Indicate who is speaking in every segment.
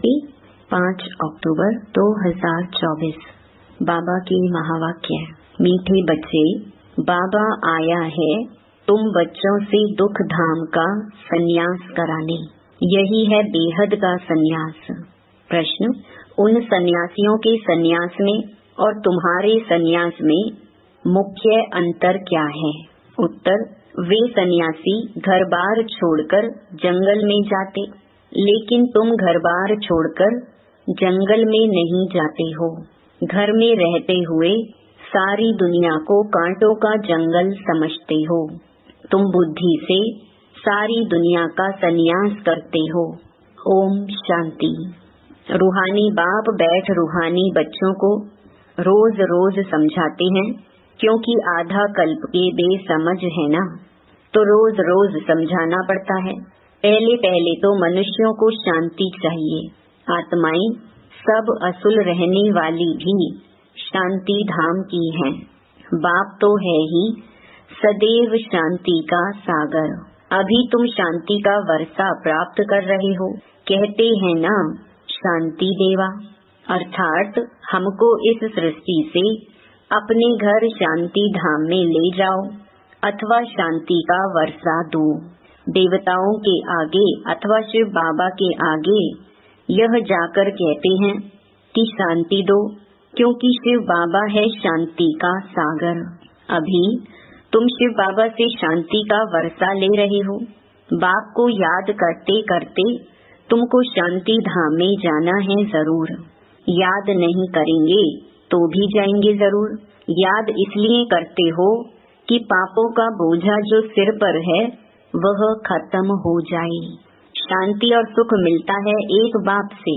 Speaker 1: शांति 5 अक्टूबर 2024। बाबा की महावाक्य। मीठे बच्चे, बाबा आया है तुम बच्चों से दुख धाम का संन्यास कराने। यही है बेहद का संन्यास। प्रश्न, उन सन्यासियों के संन्यास में और तुम्हारे संन्यास में मुख्य अंतर क्या है? उत्तर, वे सन्यासी घर बार छोड़कर जंगल में जाते, लेकिन तुम घर बार छोड़कर जंगल में नहीं जाते हो। घर में रहते हुए सारी दुनिया को कांटों का जंगल समझते हो। तुम बुद्धि से सारी दुनिया का संन्यास करते हो। ओम शांति। रूहानी बाप बैठ रूहानी बच्चों को रोज रोज समझाते हैं, क्योंकि आधा कल्प के बेसमझ है ना, तो रोज रोज समझाना पड़ता है। पहले पहले तो मनुष्यों को शांति चाहिए। आत्माएं सब असुल रहने वाली भी शांति धाम की हैं। बाप तो है ही सदैव शांति का सागर। अभी तुम शांति का वर्षा प्राप्त कर रहे हो। कहते हैं ना, शांति देवा, अर्थात हमको इस सृष्टि से अपने घर शांति धाम में ले जाओ अथवा शांति का वर्षा दो। देवताओं के आगे अथवा शिव बाबा के आगे यह जाकर कहते हैं कि शांति दो, क्योंकि शिव बाबा है शांति का सागर। अभी तुम शिव बाबा से शांति का वर्षा ले रहे हो। बाप को याद करते करते तुमको शांति धाम में जाना है जरूर। याद नहीं करेंगे तो भी जाएंगे जरूर। याद इसलिए करते हो कि पापों का बोझा जो सिर पर है वह खत्म हो जाए। शांति और सुख मिलता है एक बाप से,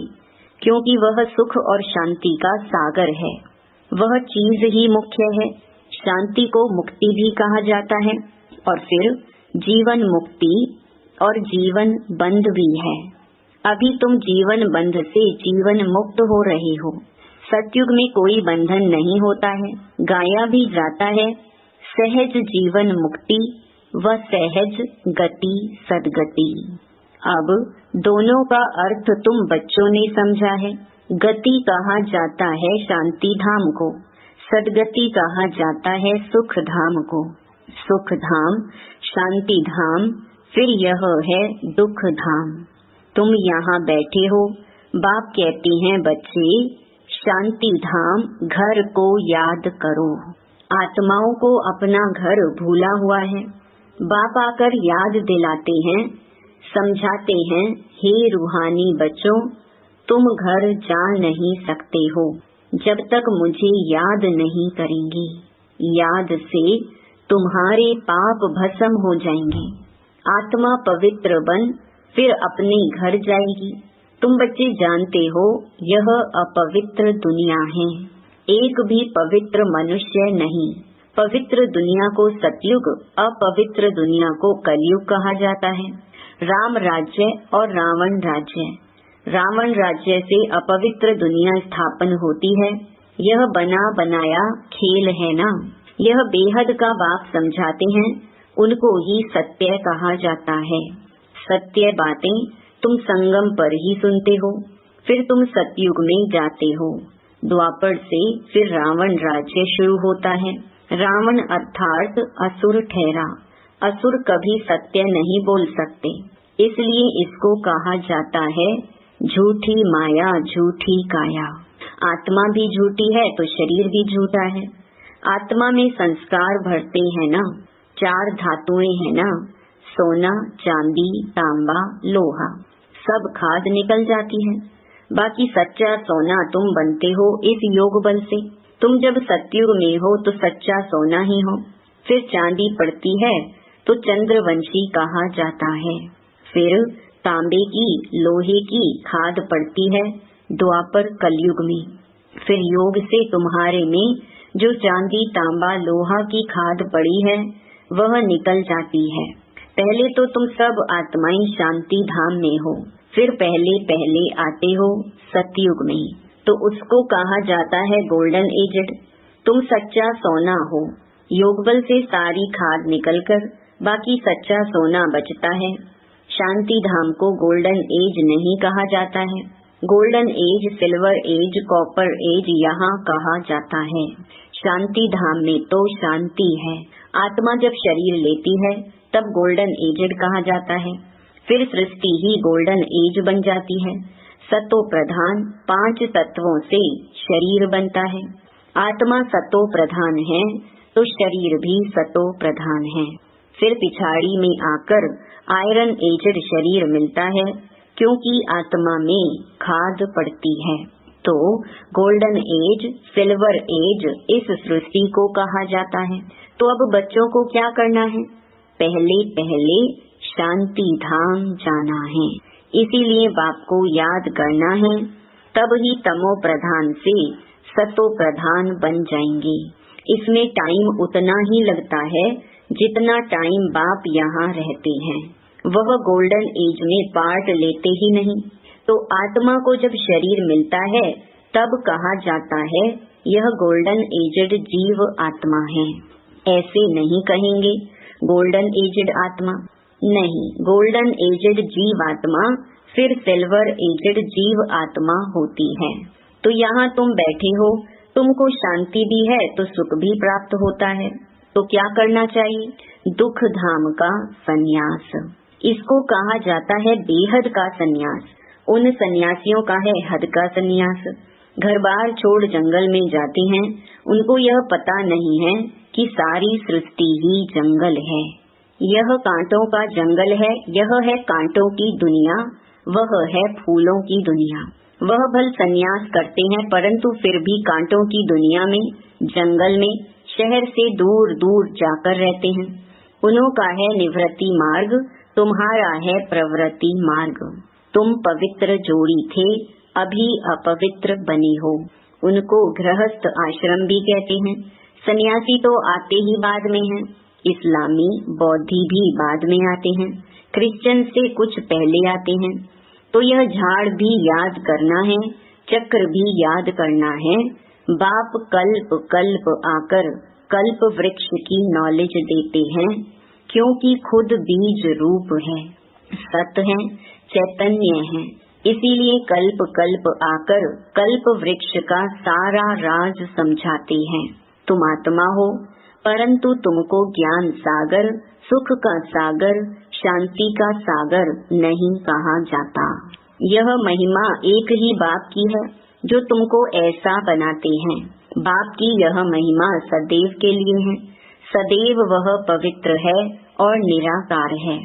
Speaker 1: क्योंकि वह सुख और शांति का सागर है। वह चीज ही मुख्य है। शांति को मुक्ति भी कहा जाता है, और फिर जीवन मुक्ति और जीवन बंध भी है। अभी तुम जीवन बंध से जीवन मुक्त हो रहे हो। सतयुग में कोई बंधन नहीं होता है, गाया भी जाता है सहज जीवन मुक्ति व सहज गति सदगति। अब दोनों का अर्थ तुम बच्चों ने समझा है। गति कहा जाता है शांति धाम को, सदगति कहा जाता है सुख धाम को। सुख धाम, शांति धाम, फिर यह है दुख धाम। तुम यहाँ बैठे हो। बाप कहते हैं बच्चे, शांति धाम घर को याद करो। आत्माओं को अपना घर भूला हुआ है। बाप आकर याद दिलाते हैं, समझाते हैं, हे रूहानी बच्चों, तुम घर जा नहीं सकते हो जब तक मुझे याद नहीं करेंगे। याद से तुम्हारे पाप भस्म हो जाएंगे। आत्मा पवित्र बन फिर अपने घर जाएगी। तुम बच्चे जानते हो यह अपवित्र दुनिया है। एक भी पवित्र मनुष्य नहीं। पवित्र दुनिया को सतयुग, अपवित्र दुनिया को कलयुग कहा जाता है। राम राज्य और रावण राज्य। रावण राज्य से अपवित्र दुनिया स्थापन होती है। यह बना बनाया खेल है ना। यह बेहद का बाप समझाते हैं, उनको ही सत्य कहा जाता है। सत्य बातें तुम संगम पर ही सुनते हो, फिर तुम सतयुग में जाते हो। द्वापर से फिर रावण राज्य शुरू होता है। रावण अर्थात असुर ठहरा। असुर कभी सत्य नहीं बोल सकते, इसलिए इसको कहा जाता है झूठी माया झूठी काया। आत्मा भी झूठी है तो शरीर भी झूठा है। आत्मा में संस्कार भरते हैं ना, 4 धातुएं हैं ना, सोना, चांदी, तांबा, लोहा, सब खाद निकल जाती है। बाकी सच्चा सोना तुम बनते हो इस योग बल से। तुम जब सतयुग में हो तो सच्चा सोना ही हो। फिर चांदी पड़ती है तो चंद्रवंशी कहा जाता है। फिर तांबे की, लोहे की खाद पड़ती है द्वापर कलयुग में। फिर योग से तुम्हारे में जो चांदी, तांबा, लोहा की खाद पड़ी है वह निकल जाती है। पहले तो तुम सब आत्माएं शांति धाम में हो, फिर पहले पहले आते हो सतयुग में, तो उसको कहा जाता है गोल्डन एजेड। तुम सच्चा सोना हो। योग बल से सारी खाद निकलकर बाकी सच्चा सोना बचता है। शांति धाम को गोल्डन एज नहीं कहा जाता है। Golden age, silver age, copper age यहाँ कहा जाता है। शांति धाम में तो शांति है। आत्मा जब शरीर लेती है तब गोल्डन एजेड कहा जाता है। फिर सृष्टि ही गोल्डन एज बन जाती है। सतो प्रधान 5 तत्वों से शरीर बनता है। आत्मा सतो प्रधान है तो शरीर भी सतो प्रधान है। फिर पिछाड़ी में आकर आयरन एजेड शरीर मिलता है, क्योंकि आत्मा में खाद पड़ती है। तो गोल्डन एज, सिल्वर एज इस सृष्टि को कहा जाता है। तो अब बच्चों को क्या करना है? पहले पहले शांति धाम जाना है। इसीलिए बाप को याद करना है, तब ही तमो प्रधान से सतो प्रधान बन जाएंगे। इसमें टाइम उतना ही लगता है जितना टाइम बाप यहाँ रहते हैं। वह गोल्डन एज में पार्ट लेते ही नहीं। तो आत्मा को जब शरीर मिलता है तब कहा जाता है यह गोल्डन एजेड जीव आत्मा है। ऐसे नहीं कहेंगे गोल्डन एजेड आत्मा, नहीं, गोल्डन एजेड जीव आत्मा फिर सिल्वर एजेड जीव आत्मा होती है। तो यहाँ तुम बैठे हो, तुमको शांति भी है तो सुख भी प्राप्त होता है। तो क्या करना चाहिए? दुख धाम का संन्यास। इसको कहा जाता है बेहद का संन्यास। उन सन्यासियों का है हद का संन्यास। घर बार छोड़ जंगल में जाते हैं, उनको यह पता नहीं है कि सारी सृष्टि ही जंगल है। यह कांटों का जंगल है, यह है कांटों की दुनिया, वह है फूलों की दुनिया। वह भल संन्यास करते हैं परंतु फिर भी कांटों की दुनिया में, जंगल में, शहर से दूर दूर जाकर रहते हैं। उन्हों का है निवृत्ति मार्ग, तुम्हारा है प्रवृत्ति मार्ग। तुम पवित्र जोड़ी थे, अभी अपवित्र बने हो। उनको गृहस्थ आश्रम भी कहते हैं। सन्यासी तो आते ही बाद में हैं। इस्लामी बौद्धि भी बाद में आते हैं, क्रिश्चियन से कुछ पहले आते हैं। तो यह झाड़ भी याद करना है, चक्र भी याद करना है। बाप कल्प कल्प आकर कल्प वृक्ष की नॉलेज देते हैं, क्योंकि खुद बीज रूप है, सत है, चैतन्य है। इसीलिए कल्प कल्प आकर कल्प वृक्ष का सारा राज समझाते हैं। तुम आत्मा हो परंतु तुमको ज्ञान सागर, सुख का सागर, शांति का सागर नहीं कहा जाता। यह महिमा एक ही बाप की है जो तुमको ऐसा बनाते हैं। बाप की यह महिमा सदैव के लिए है। सदैव वह पवित्र है और निराकार है।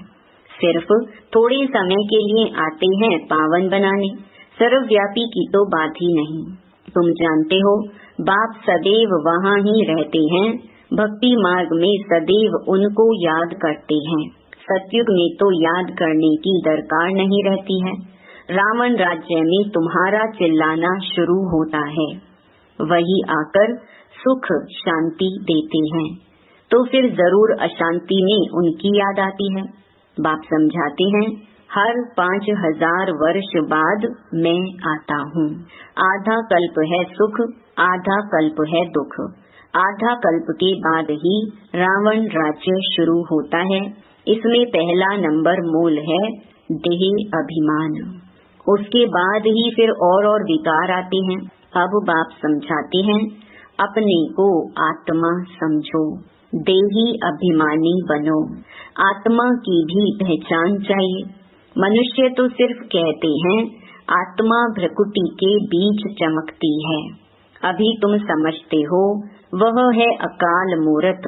Speaker 1: सिर्फ थोड़े समय के लिए आते हैं पावन बनाने, सर्वव्यापी की तो बात ही नहीं। तुम जानते हो बाप सदैव वहाँ ही रहते हैं। भक्ति मार्ग में सदैव उनको याद करते हैं। सतयुग में तो याद करने की दरकार नहीं रहती है। रावण राज्य में तुम्हारा चिल्लाना शुरू होता है, वही आकर सुख शांति देते हैं, तो फिर जरूर अशांति में उनकी याद आती है। बाप समझाते हैं हर 5000 वर्ष बाद मैं आता हूँ। आधा कल्प है सुख, आधा कल्प है दुख। आधा कल्प के बाद ही रावण राज्य शुरू होता है। इसमें पहला नंबर मूल है देह अभिमान। उसके बाद ही फिर और विकार आते हैं। अब बाप समझाते हैं अपने को आत्मा समझो, देही अभिमानी बनो। आत्मा की भी पहचान चाहिए। मनुष्य तो सिर्फ कहते हैं आत्मा भ्रकुटी के बीच चमकती है। अभी तुम समझते हो वह है अकाल मूरत।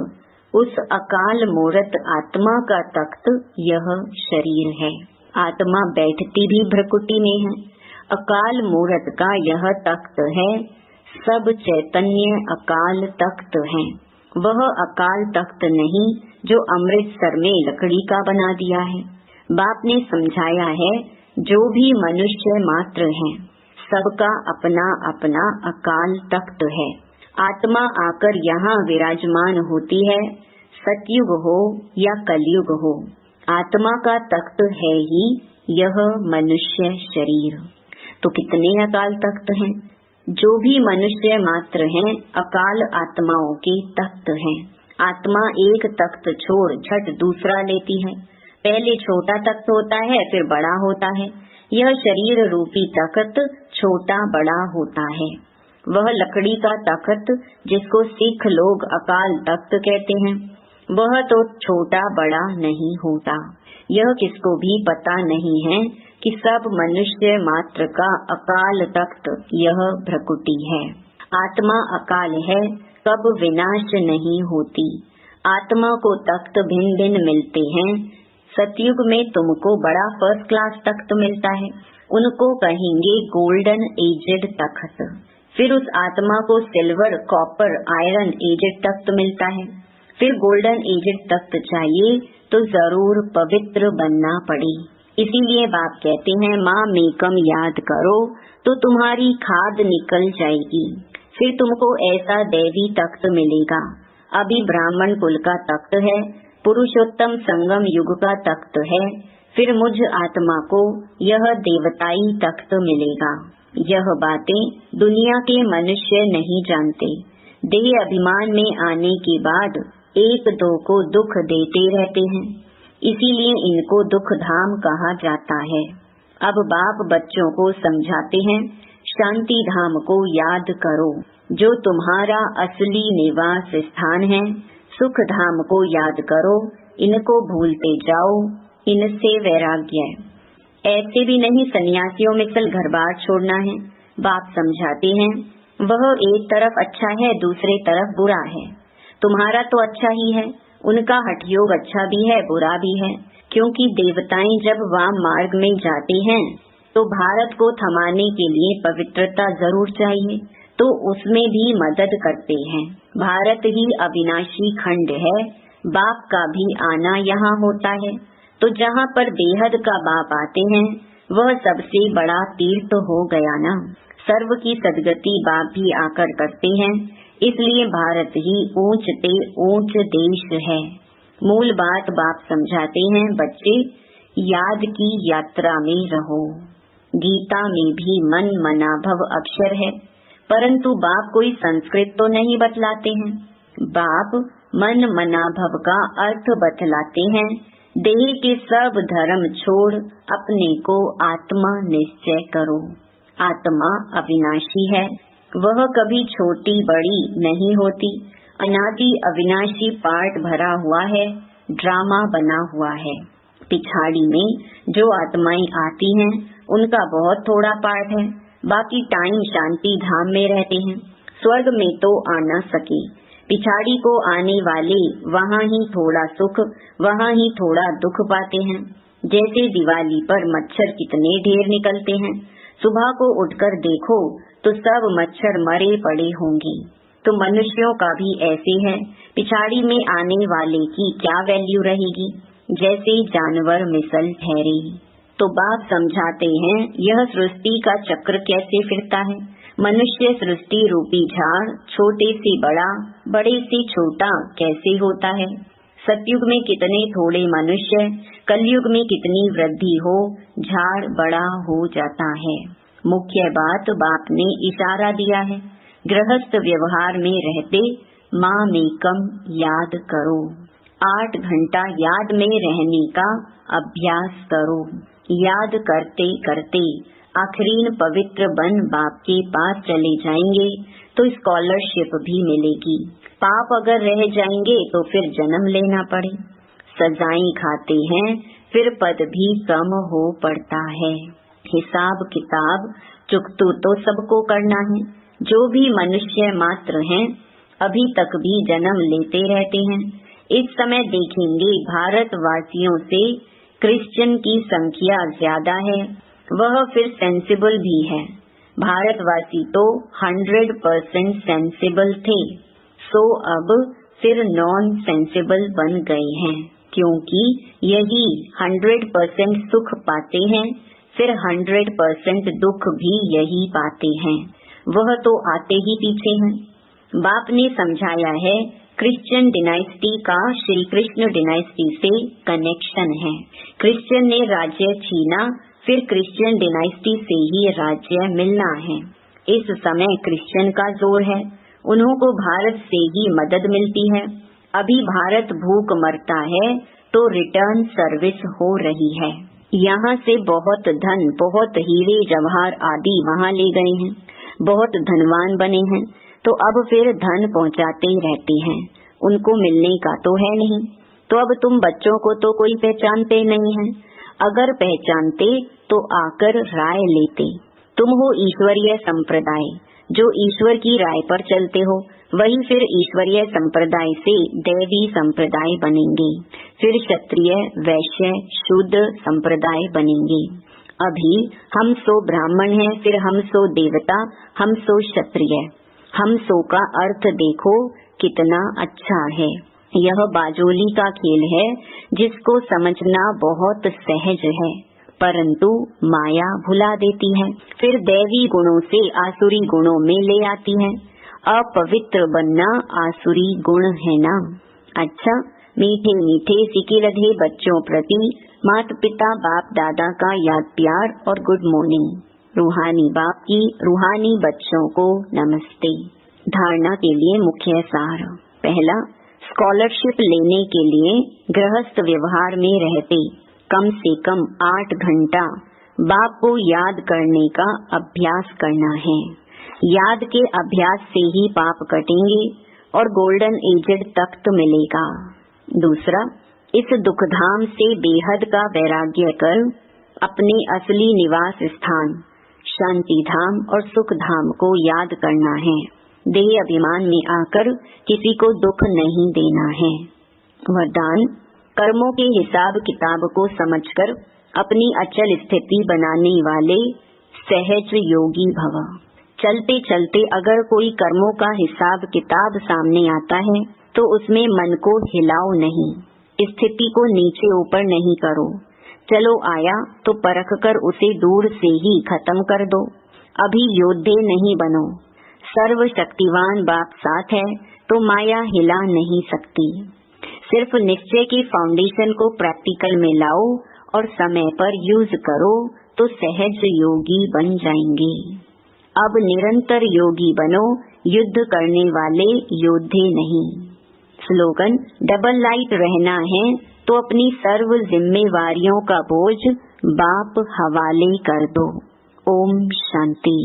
Speaker 1: उस अकाल मूरत आत्मा का तख्त यह शरीर है। आत्मा बैठती भी भ्रकुटी में है। अकाल मूरत का यह तख्त है। सब चैतन्य अकाल तख्त है। वह अकाल तख्त नहीं जो अमृतसर में लकड़ी का बना दिया है। बाप ने समझाया है जो भी मनुष्य मात्र हैं, सबका अपना अपना अकाल तख्त है। आत्मा आकर यहाँ विराजमान होती है, सतयुग हो या कलयुग हो, आत्मा का तख्त है ही यह मनुष्य शरीर। तो कितने अकाल तख्त हैं? जो भी मनुष्य मात्र हैं अकाल आत्माओं के तख्त हैं। आत्मा एक तख्त छोड़ झट दूसरा लेती है, पहले छोटा तख्त होता है, फिर बड़ा होता है। यह शरीर रूपी तख्त छोटा बड़ा होता है। वह लकड़ी का तख्त जिसको सिख लोग अकाल तख्त कहते हैं, वह तो छोटा बड़ा नहीं होता। यह किसको भी पता नहीं है कि सब मनुष्य मात्र का अकाल तख्त यह भ्रकुटी है। आत्मा अकाल है, कब विनाश नहीं होती। आत्मा को तख्त भिन्न भिन्न मिलते हैं। सतयुग में तुमको बड़ा फर्स्ट क्लास तख्त मिलता है, उनको कहेंगे गोल्डन एजेड तख्त। फिर उस आत्मा को सिल्वर, कॉपर, आयरन एजेड तख्त मिलता है। फिर गोल्डन एजेड तख्त चाहिए तो जरूर पवित्र बनना पड़े। इसीलिए बाप कहते हैं माँ मेकम याद करो तो तुम्हारी खाद निकल जाएगी, फिर तुमको ऐसा दैवी तख्त मिलेगा। अभी ब्राह्मण कुल का तख्त है, पुरुषोत्तम संगम युग का तख्त है, फिर मुझ आत्मा को यह देवताई तख्त मिलेगा। यह बातें दुनिया के मनुष्य नहीं जानते। देह अभिमान में आने के बाद एक दो को दुख देते रहते हैं, इसीलिए इनको दुख धाम कहा जाता है। अब बाप बच्चों को समझाते हैं, शांति धाम को याद करो जो तुम्हारा असली निवास स्थान है। सुख धाम को याद करो, इनको भूलते जाओ, इनसे वैराग्य। ऐसे भी नहीं सन्यासियों में चल घर बार छोड़ना है। बाप समझाते हैं वह एक तरफ अच्छा है, दूसरे तरफ बुरा है। तुम्हारा तो अच्छा ही है, उनका हठयोग अच्छा भी है, बुरा भी है। क्योंकि देवताएं जब वाम मार्ग में जाते हैं तो भारत को थमाने के लिए पवित्रता जरूर चाहिए, तो उसमें भी मदद करते हैं। भारत ही अविनाशी खंड है, बाप का भी आना यहाँ होता है। तो जहाँ पर बेहद का बाप आते हैं वह सबसे बड़ा तीर्थ हो गया ना। सर्व की सदगति बाप भी आकर करते हैं, इसलिए भारत ही ऊंच ते ऊंच देश है। मूल बात बाप समझाते हैं, बच्चे याद की यात्रा में रहो। गीता में भी मन मना भव अक्षर है, परंतु बाप कोई संस्कृत तो नहीं बतलाते हैं। बाप मन मना भव का अर्थ बतलाते हैं। देह के सब धर्म छोड़ अपने को आत्मा निश्चय करो। आत्मा अविनाशी है, वह कभी छोटी बड़ी नहीं होती। अनादि अविनाशी पार्ट भरा हुआ है, ड्रामा बना हुआ है। पिछाड़ी में जो आत्माएं आती हैं उनका बहुत थोड़ा पार्ट है, बाकी टाइम शांति धाम में रहते हैं। स्वर्ग में तो आ न सके, पिछाड़ी को आने वाले वहाँ ही थोड़ा सुख, वहाँ ही थोड़ा दुख पाते हैं। जैसे दिवाली पर मच्छर कितने ढेर निकलते हैं, सुबह को उठकर देखो तो सब मच्छर मरे पड़े होंगे। तो मनुष्यों का भी ऐसे है, पिछाड़ी में आने वाले की क्या वैल्यू रहेगी, जैसे जानवर मिसल ठहरे। तो बाप समझाते हैं यह सृष्टि का चक्र कैसे फिरता है। मनुष्य सृष्टि रूपी झाड़ छोटे से बड़ा, बड़े से छोटा कैसे होता है। सतयुग में कितने थोड़े मनुष्य, कलयुग में कितनी वृद्धि हो, झाड़ बड़ा हो जाता है। मुख्य बात बाप ने इशारा दिया है, गृहस्थ व्यवहार में रहते माँ मेकम याद करो। 8 घंटा याद में रहने का अभ्यास करो। याद करते करते आखिरीन पवित्र बन बाप के पास चले जाएंगे तो स्कॉलरशिप भी मिलेगी। पाप अगर रह जाएंगे तो फिर जन्म लेना पड़े। सजाएं खाते हैं फिर पद भी कम हो पड़ता है। हिसाब किताब चुकतू तो सबको करना है। जो भी मनुष्य मात्र हैं अभी तक भी जन्म लेते रहते हैं। इस समय देखेंगे भारतवासियों से क्रिश्चियन की संख्या ज्यादा है, वह फिर सेंसिबल भी है। भारतवासी तो 100% सेंसिबल थे, सो अब फिर नॉन सेंसिबल बन गए हैं, क्योंकि यही 100% सुख पाते हैं, फिर 100% दुख भी यही पाते हैं। वह तो आते ही पीछे हैं। बाप ने समझाया है क्रिश्चियन डिनाइस्टी का श्री कृष्ण डिनाइस्टी से कनेक्शन है। क्रिश्चियन ने राज्य छीना, फिर क्रिश्चियन डिनाइस्टी से ही राज्य मिलना है। इस समय क्रिश्चियन का जोर है, उन्हों को भारत से ही मदद मिलती है। अभी भारत भूख मरता है तो रिटर्न सर्विस हो रही है। यहाँ से बहुत धन, बहुत हीरे जवाहर आदि वहाँ ले गए हैं, बहुत धनवान बने हैं, तो अब फिर धन पहुँचाते रहते हैं, उनको मिलने का तो है नहीं। तो अब तुम बच्चों को तो कोई पहचानते नहीं है, अगर पहचानते तो आकर राय लेते। तुम हो ईश्वरीय संप्रदाय, जो ईश्वर की राय पर चलते हो, वही फिर ईश्वरीय संप्रदाय से दैवी संप्रदाय बनेंगे, फिर क्षत्रिय, वैश्य, शूद्र संप्रदाय बनेंगे। अभी हम सो ब्राह्मण हैं, फिर हम सो देवता, हम सो क्षत्रिय। हम सो का अर्थ देखो कितना अच्छा है। यह बाजोली का खेल है, जिसको समझना बहुत सहज है, परंतु माया भुला देती है, फिर दैवी गुणों से आसुरी गुणों में ले आती है। अपवित्र बनना आसुरी गुण है ना। अच्छा, मीठे मीठे सिकिलधे बच्चों प्रति माता पिता बाप दादा का याद प्यार और गुड मॉर्निंग। रूहानी बाप की रूहानी बच्चों को नमस्ते। धारणा के लिए मुख्य सार। पहला, स्कॉलरशिप लेने के लिए गृहस्थ व्यवहार में रहते कम से कम 8 घंटा बाप को याद करने का अभ्यास करना है। याद के अभ्यास से ही पाप कटेंगे और गोल्डन एजेड तख्त मिलेगा। दूसरा, इस दुखधाम से बेहद का वैराग्य कर अपने असली निवास स्थान शांति धाम और सुख धाम को याद करना है। देह अभिमान में आकर किसी को दुख नहीं देना है। वरदान, कर्मों के हिसाब किताब को समझकर अपनी अचल स्थिति बनाने वाले सहज योगी भव। चलते चलते अगर कोई कर्मों का हिसाब किताब सामने आता है तो उसमें मन को हिलाओ नहीं, स्थिति को नीचे ऊपर नहीं करो। चलो आया तो परख कर उसे दूर से ही खत्म कर दो। अभी योद्धे नहीं बनो। सर्वशक्तिवान बाप साथ है तो माया हिला नहीं सकती। सिर्फ निश्चय की फाउंडेशन को प्रैक्टिकल में लाओ और समय पर यूज करो तो सहज योगी बन जाएंगे। अब निरंतर योगी बनो, युद्ध करने वाले योद्धे नहीं। स्लोगन, डबल लाइट रहना है तो अपनी सर्व जिम्मेवारियों का बोझ बाप हवाले कर दो। ओम शांति।